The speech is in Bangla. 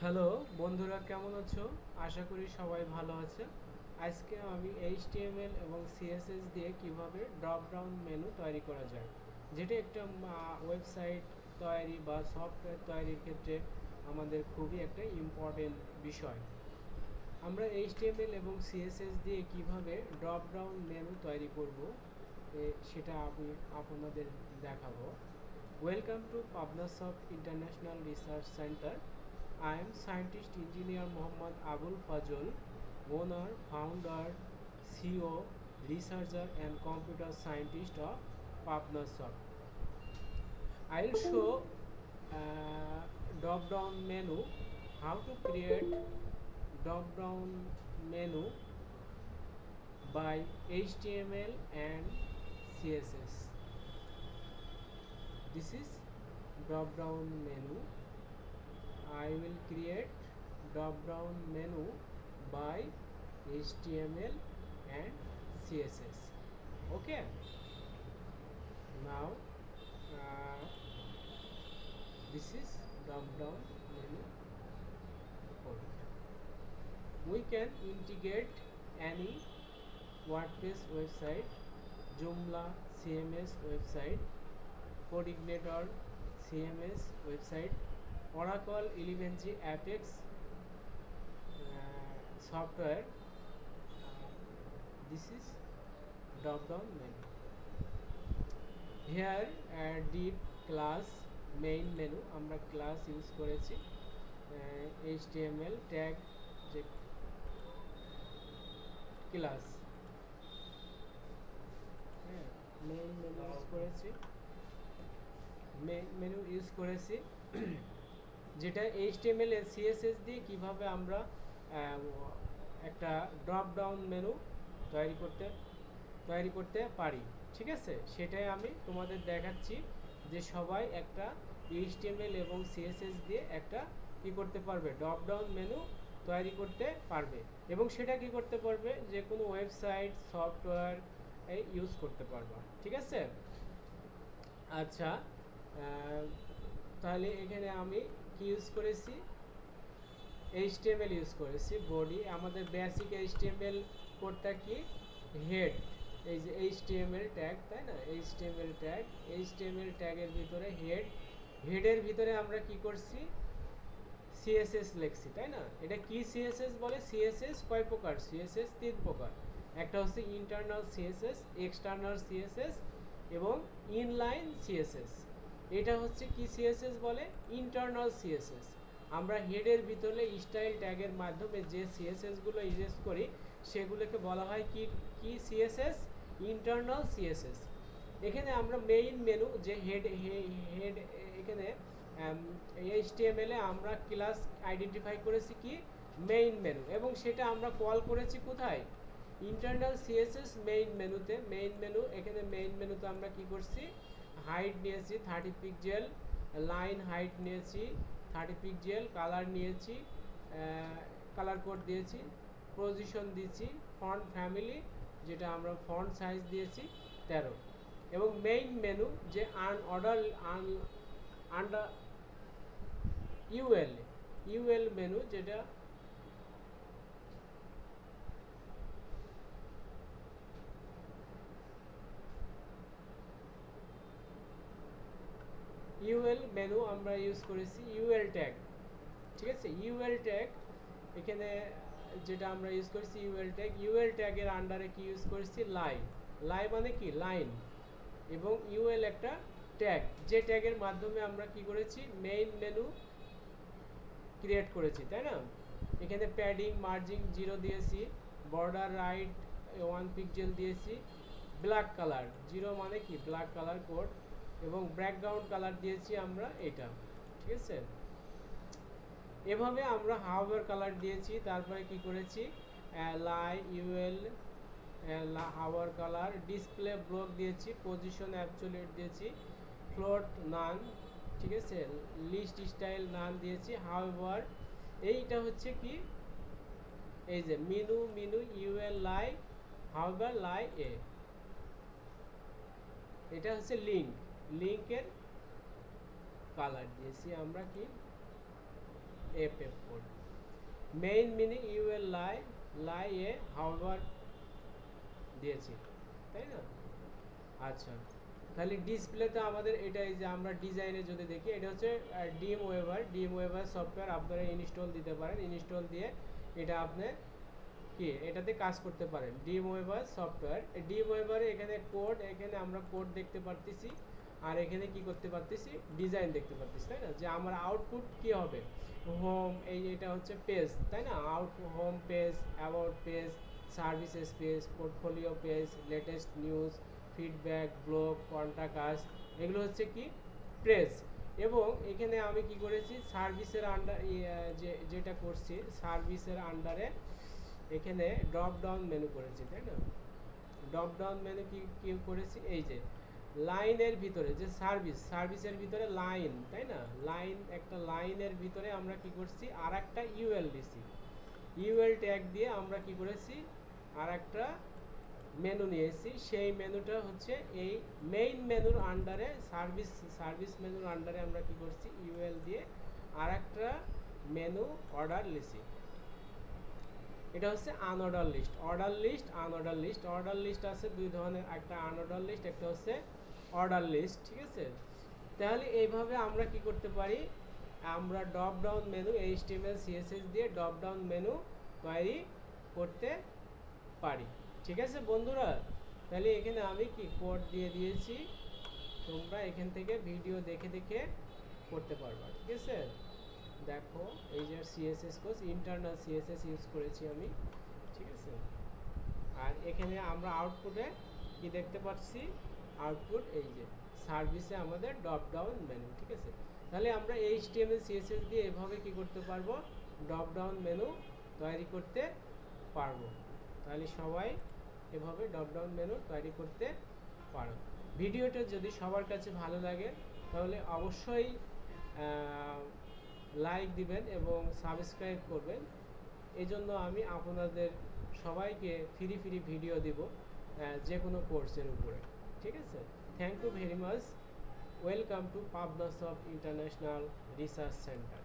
হ্যালো বন্ধুরা, কেমন আছো? আশা করি সবাই ভালো আছে। আজকে আমি এইচটিএমএল এবং সিএসএস দিয়ে কিভাবে ড্রপ ডাউন মেনু তৈরি করা যায়, যেটা একটা ওয়েবসাইট তৈরি বা সফটওয়্যার তৈরির ক্ষেত্রে আমাদের খুবই একটা ইম্পর্টেন্ট বিষয়। আমরা এইচটিএমএল এবং সিএসএস দিয়ে কিভাবে ড্রপ ডাউন মেনু তৈরি করব সেটা আমি আপনাদের দেখাবো। Welcome to Pabnasoft International Research Center. I am scientist engineer Mohammad Abul Fazal, owner, founder, CEO, researcher and computer scientist of Pabnasoft. I'll show drop down menu, how to create drop down menu by HTML and CSS. This is drop down menu. I will create drop down menu by HTML and CSS. Okay, now uh, this is drop down menu code. We can integrate any WordPress website, Joomla CMS website, Coordinator CMS website, Oracle 11g Apex software. This is drop down menu. Here deep class main menu আমরা class use করেছি, HTML tag যে class মেইন মেনু ইউজ করেছি, মেনু ইউজ করেছি যেটা এইচটিএমএল এর সিএসএস দিয়ে কিভাবে আমরা একটা ড্রপ ডাউন মেনু তৈরি করতে পারি। ঠিক আছে, সেটাই আমি তোমাদের দেখাচ্ছি যে সবাই একটা এইচটিএমএল এবং সিএসএস দিয়ে একটা কি করতে পারবে, ড্রপ ডাউন মেনু তৈরি করতে পারবে এবং সেটা কি করতে পারবে, যে কোনো ওয়েবসাইট সফটওয়্যার ইউজ করতে পারবা। ঠিক আছে, আচ্ছা, তাহলে এখানে আমি কি ইউজ করেছি, এইচটিএমএল ইউজ করেছি বডি। আমাদের বেসিক এইচটিএমএল কোডটা কি, হেড, এই যে এইচটিএমএল ট্যাগ, তাই না, এইচটিএমএল ট্যাগের ভিতরে হেডের ভিতরে আমরা কি করছি, সিএসএস লিখছি, তাই না। এটা কি সিএসএস বলে, সিএসএস কয় প্রকার, সিএসএস তিন প্রকার। একটা হচ্ছে ইন্টারনাল সিএসএস, এক্সটার্নাল সিএসএস এবং ইনলাইন সিএসএস। এটা হচ্ছে কি সিএসএস বলে, ইন্টারনাল সিএসএস। আমরা হেডের ভিতরে স্টাইল ট্যাগের মাধ্যমে যে সিএসএসগুলো ইউজ করি সেগুলোকে বলা হয় কি কি সিএসএস, ইন্টারনাল সিএসএস। এখানে আমরা মেইন মেনু যে হেড এখানে এইচটিএমএল এ আমরা ক্লাস আইডেন্টিফাই করেছি কি মেইন মেনু, এবং সেটা আমরা কল করেছি কোথায়, ইন্টারনাল সিএসএস মেইন মেনুতে। এখানে মেইন মেনুতে আমরা কি করছি, হাইট নিয়েছি 30 পিক্সেল, লাইন হাইট নিয়েছি 30 পিক্সেল, কালার নিয়েছি, কালার কোড দিয়েছি, পজিশন দিয়েছি, ফন্ট ফ্যামিলি যেটা আমরা ফন্ট সাইজ দিয়েছি 13, এবং মেইন মেনু যে আন্ডার ইউএল মেনু, যেটা ইউএল মেনু আমরা ইউজ করেছি, ইউএল ট্যাগ। ঠিক আছে, ইউএল ট্যাগ এখানে যেটা আমরা ইউজ করেছি ইউএল ট্যাগের আন্ডারে কি ইউজ করেছি, লাই মানে কি লাইন, এবং ইউএল একটা ট্যাগ, যে ট্যাগের মাধ্যমে আমরা কি করেছি, মেইন মেনু ক্রিয়েট করেছি, তাই না। এখানে প্যাডিং মার্জিং 0 দিয়েছি, বর্ডার রাইট 1 পিক্সেল দিয়েছি, ব্ল্যাক কালার 0 মানে কি ব্ল্যাক কালার কোড, এবং ব্যাকগ্রাউন্ড কালার দিয়েছি আমরা এটা। ঠিক আছে, এভাবে আমরা হাওয়ার কালার দিয়েছি। তারপরে কি করেছি, ইউএল হাওয়ার কালার, ডিসপ্লে ব্লক দিয়েছি, পজিশন অ্যাবসলিউট দিয়েছি, ফ্লোট নান, ঠিক আছে, লিস্ট স্টাইল নান দিয়েছি। হাওয়ার এইটা হচ্ছে কি, এই যে মিনু ইউএল হাওয়ার এটা হচ্ছে লিঙ্কের কালার দিয়েছি আমরা কি FF code. Main meaning you will lie a hover দিয়েছি, তাই না? আচ্ছা, তাহলে ডিসপ্লেতে আমাদের এটাই যে আমরা ডিজাইনে যদি দেখি, এটা হচ্ছে ডিম ওয়েভার সফটওয়্যার আপনারা ইনস্টল দিতে পারেন। ইনস্টল দিয়ে এটা আপনি কি এটাতে কাজ করতে পারেন। ডিম ওয়েভার সফটওয়্যার, ডিম ওয়েভারে এখানে কোড, এখানে আমরা কোড দেখতে পারতেছি, আর এখানে কি করতে পারতেছি, ডিজাইন দেখতে পারতেছি, তাই না? যে আমার আউটপুট কি হবে, হোম, এটা হচ্ছে পেজ, তাই না? Home page, about page, services page, portfolio page, latest news, feedback, blog, contact আস, এগুলো হচ্ছে কি পেজ। এবং এখানে আমি কি করেছি, সার্ভিসের আন্ডার যেটা করছি, সার্ভিসের আন্ডারে এখানে ড্রপ ডাউন মেনু করেছি, তাই না? ড্রপ ডাউন মেনু কি করেছি, এই যে লাইনের ভিতরে যে সার্ভিসের ভিতরে লাইন, তাই না? লাইন, একটা লাইনের ভিতরে আমরা কি করছি, আর একটা ইউএল দিছি। ইউএল ট্যাগ দিয়ে আমরা কি করেছি, আর একটা মেনু নিয়েছি। সেই মেনুটা হচ্ছে এই মেইন মেনুর আন্ডারে, সার্ভিস মেনুর আন্ডারে আমরা কি করছি, ইউএল দিয়ে আর একটা মেনু অর্ডার লিখছি। এটা হচ্ছে আনঅর্ডার লিস্ট, অর্ডার লিস্ট আছে দুই ধরনের, একটা আনঅর্ডার লিস্ট, একটা হচ্ছে অর্ডার লিস্ট, ঠিক আছে? তাহলে এইভাবে আমরা কি করতে পারি, আমরা drop down menu HTML CSS দিয়ে ড্রপ ডাউন মেনু তৈরি করতে পারি, ঠিক আছে বন্ধুরা? তাহলে এখানে আমি কি কোড দিয়ে দিয়েছি, তোমরা এখান থেকে ভিডিও দেখে দেখে করতে পারবা, ঠিক আছে? দেখো, এই যে CSS code, internal CSS use করেছি আমি, ঠিক আছে? আর এখানে আমরা আউটপুটে কি দেখতে পাচ্ছি, আউটপুট এই যে সার্ভিসে আমাদের ড্রপ ডাউন মেনু, ঠিক আছে? তাহলে আমরা HTML CSS দিয়ে এভাবে কি করতে পারবো, ড্রপ ডাউন মেনু তৈরি করতে পারবো। তাহলে সবাই এভাবে ড্রপ ডাউন মেনু তৈরি করতে পারো। ভিডিওটা যদি সবার কাছে ভালো লাগে তাহলে অবশ্যই লাইক দিবেন এবং সাবস্ক্রাইব করবেন। এজন্য আমি আপনাদের সবাইকে ফ্রি ভিডিও দিব যে কোনো কোর্সের উপরে, ঠিক আছে? Thank you very much. Welcome to Pabnasoft international research centre.